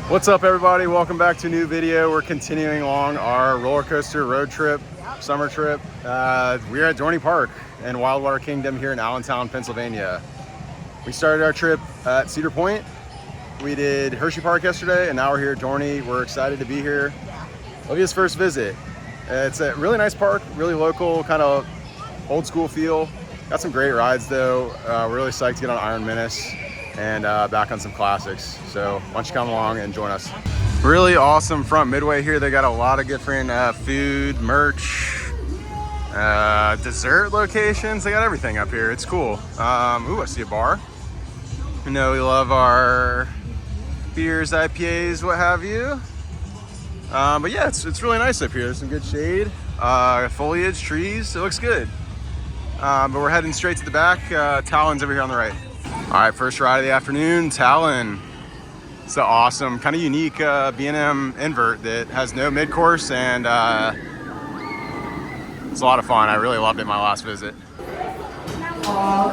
What's up, everybody? Welcome back to a new video. We're continuing along our roller coaster road trip, summer trip. We're at Dorney Park in Wildwater Kingdom here in Allentown, Pennsylvania. We started our trip at Cedar Point. We did Hershey Park yesterday, and now we're here at Dorney. We're excited to be here. Olivia's first visit. It's a really nice park, really local, kind of old school feel. Got some great rides though. We're really psyched to get on Iron Menace and back on some classics. So why don't you come along and join us. Really awesome front midway here. They got a lot of different food, merch, dessert locations. They got everything up here. It's cool. Ooh, I see a bar. You know, we love our beers, IPAs, what have you. But yeah, it's really nice up here. There's some good shade, foliage, trees. It looks good. But we're heading straight to the back. Talon's over here on the right. All right, first ride of the afternoon, Talon. It's an awesome, kind of unique B&M invert that has no mid-course, and it's a lot of fun. I really loved it my last visit.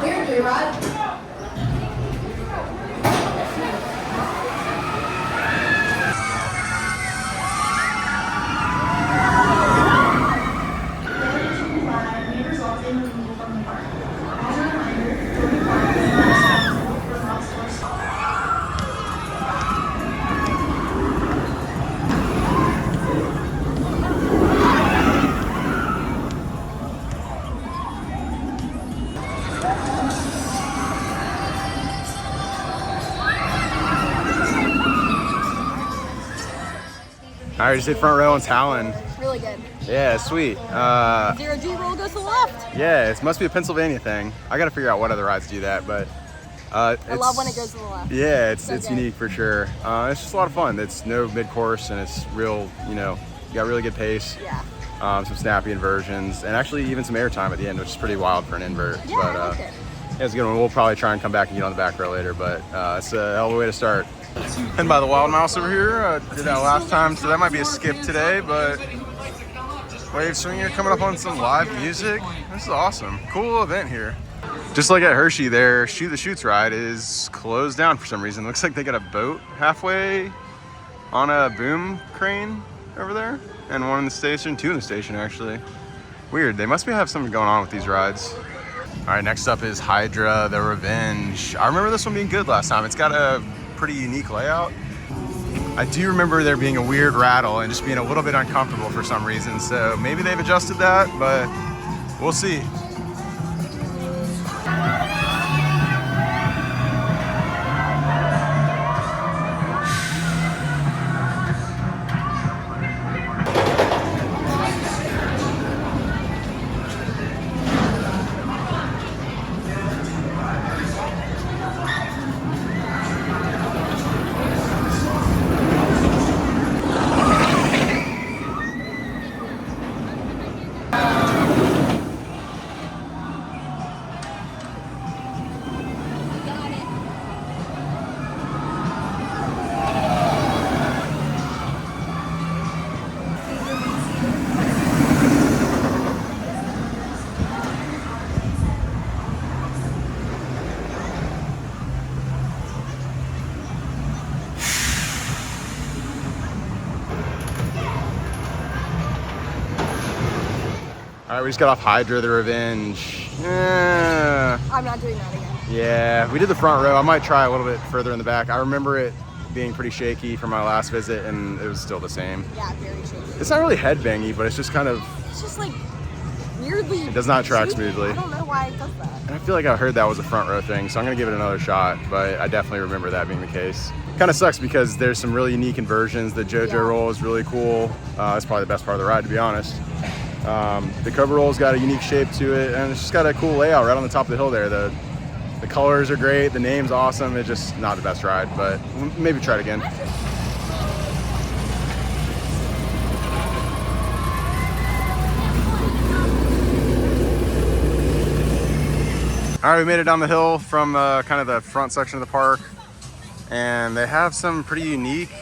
Here, J-Rod. All right, just hit front row on Talon. Really good. Yeah, sweet. 0G roll goes to the left. Yeah, it must be a Pennsylvania thing. I got to figure out what other rides do that, but I love when it goes to the left. Yeah, it's good. unique for sure. It's just a lot of fun. It's no mid-course, and it's real, you know, you got really good pace. Yeah. Some snappy inversions, and actually even some airtime at the end, which is pretty wild for an invert. Yeah, but I like it. yeah, it's a good one. We'll probably try and come back and get on the back row later, but it's a hell of a way to start. And by the Wild Mouse over here, I did that last time, so that might be a skip today, but wave swinger coming up on some live music. This is awesome. Cool event here. Just like at Hershey, their Shoot the Chutes ride is closed down for some reason. Looks like they got a boat halfway on a boom crane over there, and one in the station, two in the station actually. Weird, they must have something going on with these rides. All right, next up is Hydra, the Revenge. I remember this one being good last time. It's got a pretty unique layout. I do remember there being a weird rattle and just being a little bit uncomfortable for some reason. So maybe they've adjusted that, but we'll see. All right, we just got off Hydra, the Revenge. I'm not doing that again. Yeah, we did the front row. I might try a little bit further in the back. I remember it being pretty shaky from my last visit, and it was still the same. Yeah, very shaky. It's not really headbangy, but it's just kind of... It's just like weirdly... It does not track smoothly. I don't know why it does that. And I feel like I heard that was a front row thing, so I'm going to give it another shot, but I definitely remember that being the case. Kind of sucks because there's some really unique inversions. The JoJo roll is really cool. It's probably the best part of the ride, to be honest. The Cobra roll's got a unique shape to it, and it's just got a cool layout right on the top of the hill there. The colors are great, the name's awesome. It's just not the best ride, but maybe try it again. All right, we made it down the hill from kind of the front section of the park, and they have some pretty unique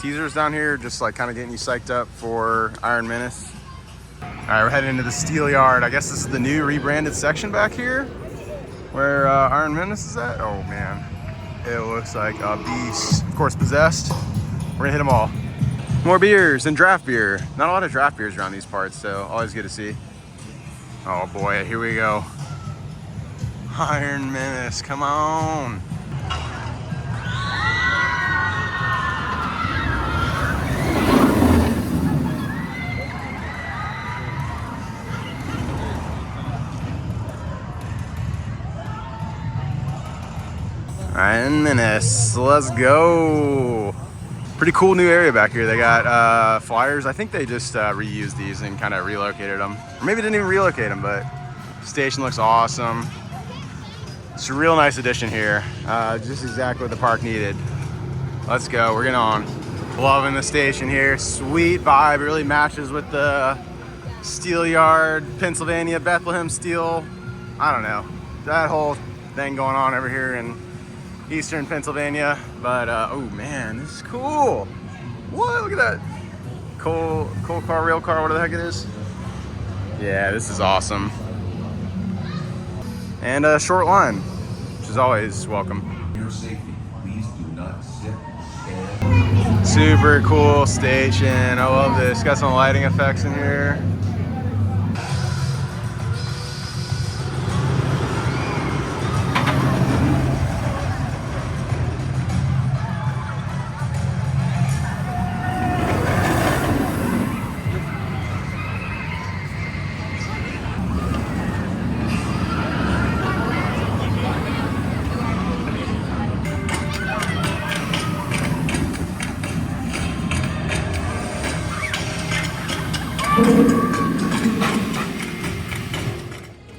teasers down here, just like kind of getting you psyched up for Iron Menace. All right, we're heading into the Steel Yard. I guess this is the new rebranded section back here where Iron Menace is at. Oh man, it looks like a beast. Of course, possessed. We're gonna hit them all. More beers and draft beer. Not a lot of draft beers around these parts, so always good to see. Oh boy, here we go. Iron Menace, come on. Iron Menace, let's go. Pretty cool new area back here. They got flyers. I think they just reused these and kind of relocated them. Or maybe didn't even relocate them, but station looks awesome. It's a real nice addition here. Just exactly what the park needed. Let's go, we're getting on. Loving the station here. Sweet vibe, it really matches with the Steel Yard, Pennsylvania, Bethlehem Steel. I don't know, that whole thing going on over here in Eastern Pennsylvania. But oh man, this is cool. What, look at that. Coal car, rail car, whatever the heck it is. Yeah, this is awesome. And a short line, which is always welcome. Your safety, please do not sit. Super cool station. I love this. Got some lighting effects in here.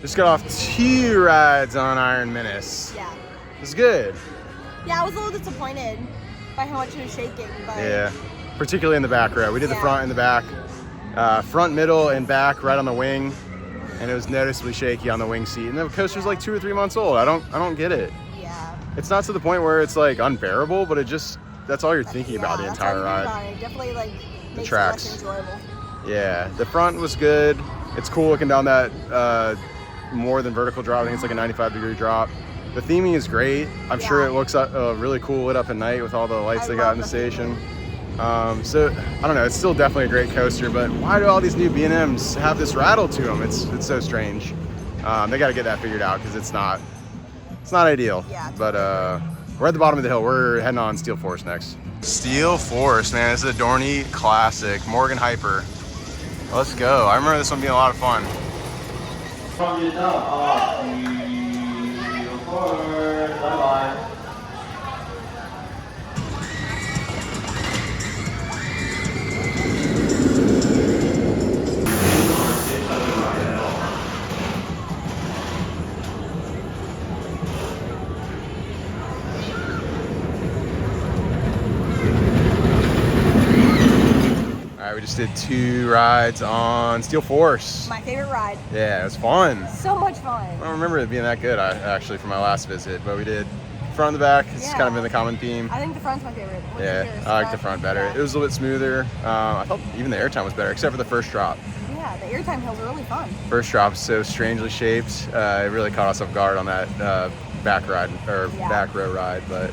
Just got off 2 rides on Iron Menace. Yeah. It's good. Yeah, I was a little disappointed by how much it was shaking, but Yeah, particularly in the back row. We did the Yeah. front and the back. Front, middle, and back right on the wing. And it was noticeably shaky on the wing seat. And the coaster's like 2 or 3 months old. I don't get it. yeah. It's not to the point where it's like unbearable, but it just, that's all you're thinking about the that's entire all you ride. think about it. It definitely like makes tracks. it less enjoyable. Yeah, the front was good. It's cool looking down that more than vertical drop. I think it's like a 95-degree drop. The theming is great. I'm sure it looks really cool lit up at night with all the lights they got in the station. So I don't know, it's still definitely a great coaster, but why do all these new B&Ms have this rattle to them? It's so strange. They got to get that figured out because it's not ideal. Yeah. But we're at the bottom of the hill. We're heading on Steel Force next. Steel Force, man, this is a Dorney classic. Morgan Hyper. Let's go. I remember this one being a lot of fun. From your top off, Steel Force, bye-bye. All right, we just did 2 rides on Steel Force. My favorite ride. Yeah, it was fun. So much fun. I don't remember it being that good, actually, for my last visit, but we did front and the back. It's kind of been the common theme. I think the front's my favorite. What's Yeah, yours? I like the front better. Yeah. It was a little bit smoother. I felt even the airtime was better, except for the first drop. Yeah, the airtime hills are really fun. First drop is so strangely shaped. It really caught us off guard on that back ride or back row ride, but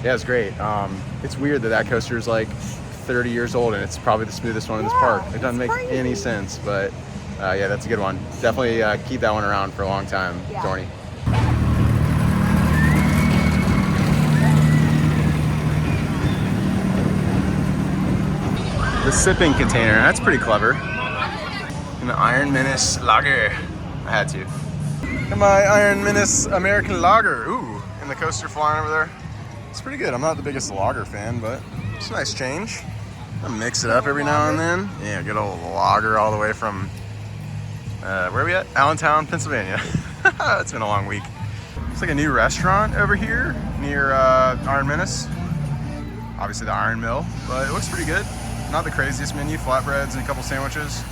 yeah, it's great. It's weird that coaster is like 30 years old and it's probably the smoothest one in this park. It doesn't make any sense, but yeah, that's a good one. Definitely keep that one around for a long time, Dorney. The sipping container, that's pretty clever. And the Iron Menace Lager. I had to. And my Iron Menace American Lager. Ooh, and the coaster flying over there. It's pretty good. I'm not the biggest lager fan, but it's a nice change. I mix it up every now and then. Yeah, good old lager all the way from, where are we at? Allentown, Pennsylvania. It's been a long week. It's like a new restaurant over here near Iron Menace. Obviously the Iron Mill, but it looks pretty good. Not the craziest menu, flatbreads and a couple sandwiches.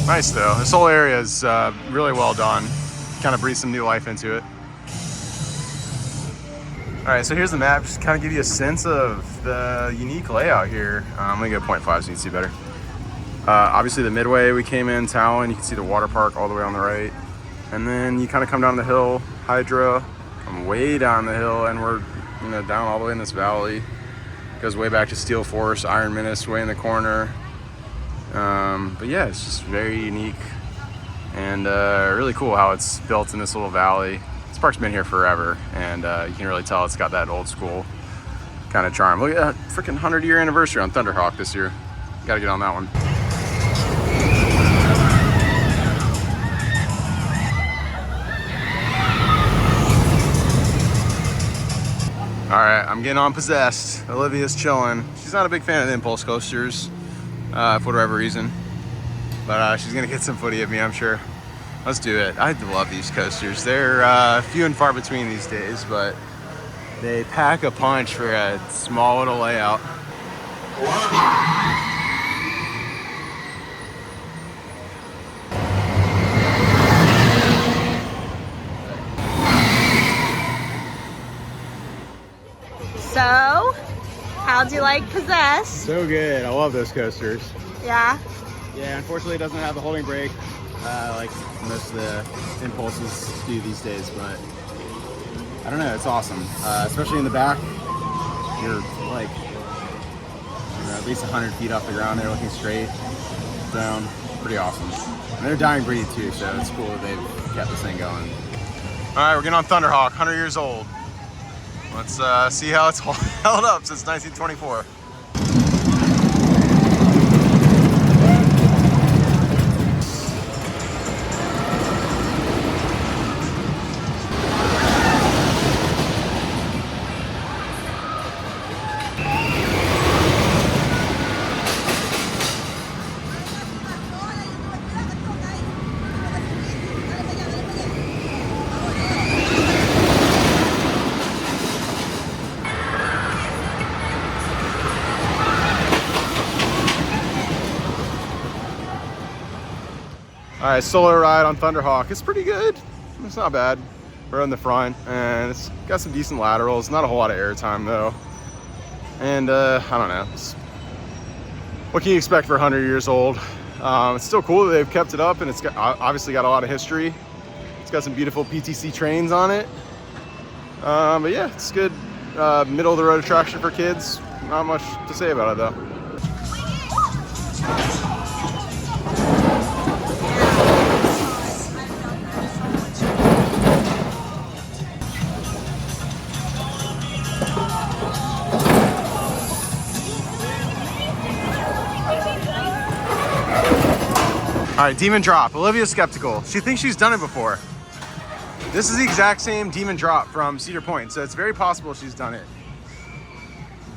Nice though, this whole area is really well done. Kind of breathe some new life into it. All right, so here's the map, just kind of give you a sense of the unique layout here. I'm gonna go 0.5 so you can see better. Obviously the midway we came in, Talon, you can see the water park all the way on the right. And then you kind of come down the hill, Hydra, come way down the hill, and we're down all the way in this valley. Goes way back to Steel Force, Iron Menace way in the corner. But yeah, it's just very unique and really cool how it's built in this little valley. This park's been here forever, and you can really tell it's got that old school kind of charm. Look at that freaking 100-year anniversary on Thunderhawk this year. Gotta get on that one. All right, I'm getting on Possessed. Olivia's chilling. She's not a big fan of the impulse coasters for whatever reason, but she's gonna get some footy of me, I'm sure. Let's do it. I love these coasters. They're few and far between these days, but they pack a punch for a small little layout. So, how'd you like Possessed? So good. I love those coasters. Yeah? Yeah, unfortunately it doesn't have the holding brake like most of the impulses do these days, but I don't know, it's awesome. Especially in the back, you're like at least 100 feet off the ground there looking straight down. Pretty awesome. And they're dying breed too, so it's cool that they've kept this thing going. All right, we're getting on Thunderhawk, 100 years old. Let's see how it's held up since 1924. All right, solo ride on Thunderhawk. It's pretty good. It's not bad. We're in the front, and it's got some decent laterals. Not a whole lot of airtime though. And I don't know. What can you expect for 100 years old? It's still cool that they've kept it up, and it's obviously got a lot of history. It's got some beautiful PTC trains on it. But yeah, it's good. Middle of the road attraction for kids. Not much to say about it though. All right, Demon Drop. Olivia's skeptical. She thinks she's done it before. This is the exact same Demon Drop from Cedar Point, so it's very possible she's done it.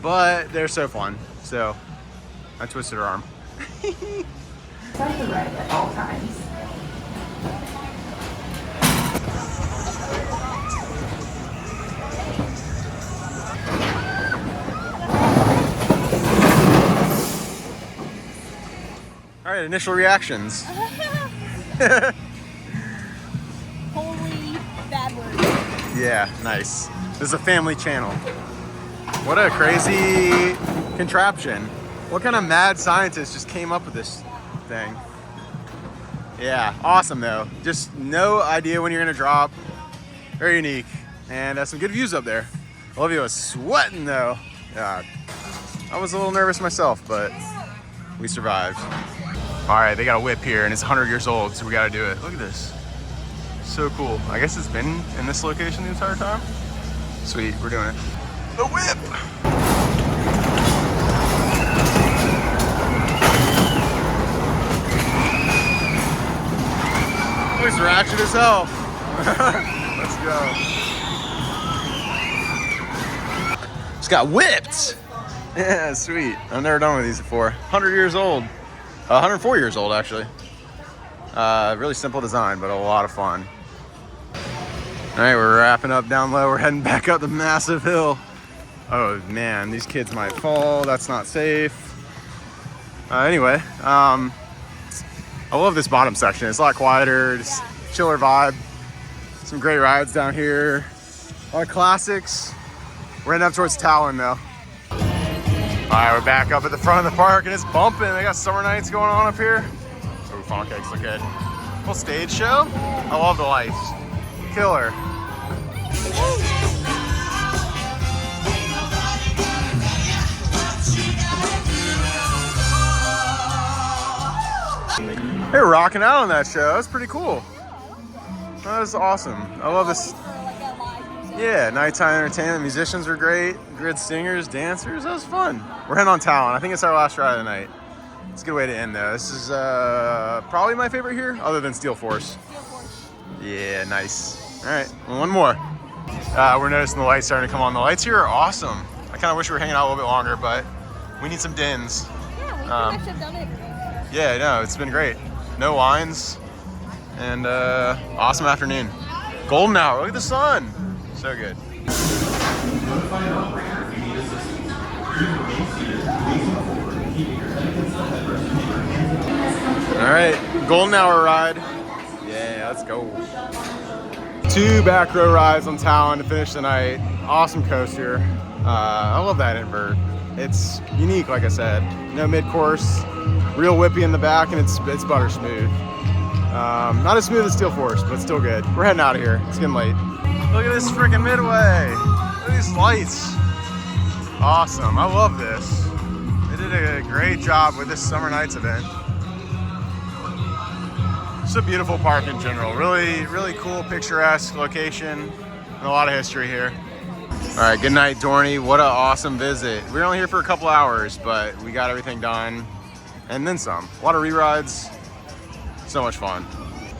But they're so fun, so I twisted her arm. Start the ride at all times. All right, initial reactions. Holy bad word. Yeah, nice. This is a family channel. What a crazy contraption. What kind of mad scientist just came up with this thing? Yeah, awesome though. Just no idea when you're gonna drop. Very unique. And some good views up there. Olivia was sweating though. Yeah, I was a little nervous myself, but we survived. All right, they got a whip here and it's 100 years old, so we gotta do it. Look at this. So cool. I guess it's been in this location the entire time. Sweet, we're doing it. The whip! Looks ratchet as hell. Let's go. Just got whipped. Yeah, sweet. I've never done one of these before. 100 years old. 104 years old, actually. Really simple design, but a lot of fun. All right, we're wrapping up down low. We're heading back up the massive hill. Oh man, these kids might fall. That's not safe. Anyway, I love this bottom section. It's a lot quieter, just chiller vibe. Some great rides down here. A lot of classics. We're heading up towards Talon though. All right, we're back up at the front of the park and it's bumping. They got summer nights going on up here. Oh, funnel cakes look good. Little stage show. I love the lights. Killer. They were rocking out on that show. That was pretty cool. That was awesome. I love this. Yeah, nighttime entertainment. Musicians were great. Good singers, dancers. That was fun. We're heading on Talon. I think it's our last ride of the night. It's a good way to end though. This is probably my favorite here, other than Steel Force. Yeah, nice. All right, one more. We're noticing the lights starting to come on. The lights here are awesome. I kind of wish we were hanging out a little bit longer, but we need some dins. Yeah, we pretty much have done it. Yeah, no, it's been great. No lines, and awesome afternoon. Golden hour, look at the sun. So good. All right, golden hour ride. Yeah, let's go. 2 back row rides on Talon to finish the night. Awesome coaster. I love that invert. It's unique, like I said. No mid-course, real whippy in the back, and it's butter smooth. Not as smooth as Steel Force, but still good. We're heading out of here. It's getting late. Look at this freaking midway. Look at these lights. Awesome. I love this. They did a great job with this Summer Nights event. It's a beautiful park in general. Really, really cool, picturesque location, and a lot of history here. All right, good night, Dorney. What an awesome visit. We were only here for a couple hours, but we got everything done, and then some. A lot of re-rides. So much fun.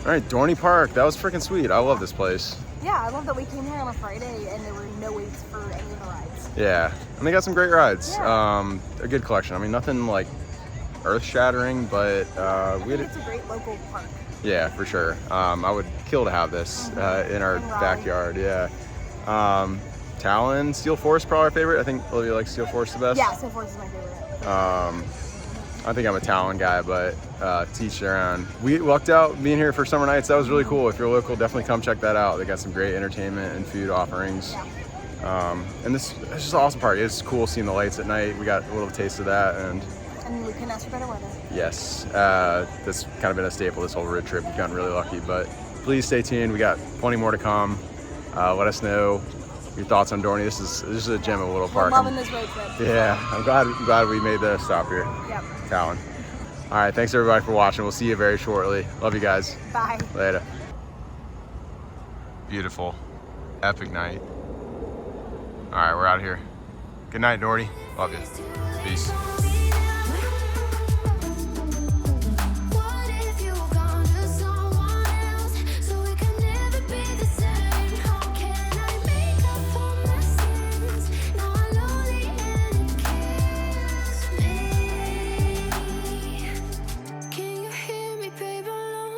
All right, Dorney Park. That was freaking sweet. I love this place. Yeah, I love that we came here on a Friday and there were no waits for any of the rides. Yeah, and they got some great rides. Yeah. A good collection. I mean, nothing like earth-shattering, but we had It's a great local park. Yeah, for sure. I would kill to have this in our backyard. Yeah. Talon, Steel Force, probably our favorite. I think Olivia likes Steel Force the best. Yeah, Steel Force is my favorite. I think I'm a Talon guy, but to each their own. We lucked out being here for Summer Nights. That was really cool. If you're local, definitely come check that out. They got some great entertainment and food offerings. Yeah. And it's just an awesome party. It's cool seeing the lights at night. We got a little taste of that, and we couldn't ask for better weather. yes, that's kind of been a staple this whole road trip. We've gotten really lucky, but please stay tuned. We got plenty more to come. Let us know your thoughts on Dorney. This is a gem of a little park. I'm loving this road trip. Yeah, I'm glad we made the stop here. Yep. Talon. All right, thanks everybody for watching. We'll see you very shortly. Love you guys. Bye. Later. Beautiful, epic night. All right, we're out of here. Good night, Dorney. Love you. Peace.